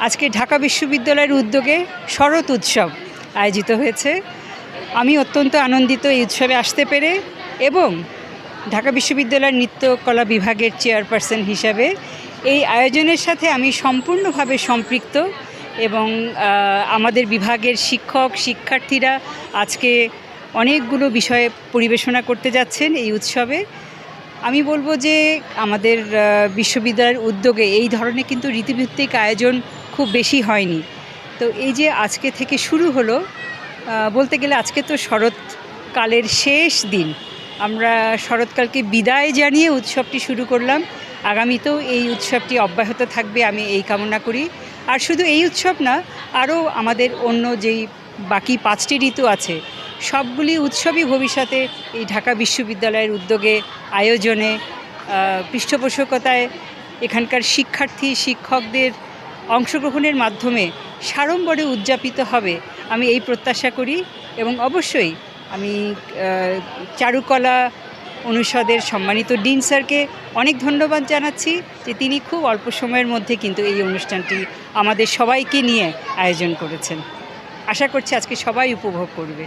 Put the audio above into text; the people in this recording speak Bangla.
আজকে ঢাকা বিশ্ববিদ্যালয়ের উদ্যোগে শরৎ উৎসব আয়োজিত হয়েছে। আমি অত্যন্ত আনন্দিত এই উৎসবে আসতে পেরে এবং ঢাকা বিশ্ববিদ্যালয়ের নৃত্যকলা বিভাগের চেয়ারপারসন হিসাবে এই আয়োজনের সাথে আমি সম্পূর্ণভাবে সম্পৃক্ত এবং আমাদের বিভাগের শিক্ষক শিক্ষার্থীরা আজকে অনেকগুলো বিষয়ে পরিবেশনা করতে যাচ্ছেন এই উৎসবে। আমি বলবো যে আমাদের বিশ্ববিদ্যালয়ের উদ্যোগে এই ধরনের কিন্তু রীতিভিত্তিক আয়োজন খুব বেশি হয়নি। তো এই যে আজকে থেকে শুরু হলো, বলতে গেলে আজকে তো শরৎকালের শেষ দিন, আমরা শরৎকালকে বিদায় জানিয়ে উৎসবটি শুরু করলাম। আগামীতেও এই উৎসবটি অব্যাহত থাকবে আমি এই কামনা করি। আর শুধু এই উৎসব না, আরও আমাদের অন্য যেই বাকি 5টি ঋতু আছে সবগুলি উৎসবই ভবিষ্যতে এই ঢাকা বিশ্ববিদ্যালয়ের উদ্যোগে আয়োজনে পৃষ্ঠপোষকতায় এখানকার শিক্ষার্থী শিক্ষকদের অংশগ্রহণের মাধ্যমে সাড়ম্বরে উদযাপিত হবে আমি এই প্রত্যাশা করি। এবং অবশ্যই আমি চারুকলা অনুষদের সম্মানিত ডিন স্যারকে অনেক ধন্যবাদ জানাচ্ছি যে তিনি খুব অল্প সময়ের মধ্যে কিন্তু এই অনুষ্ঠানটি আমাদের সবাইকে নিয়ে আয়োজন করেছেন। আশা করছি আজকে সবাই উপভোগ করবে।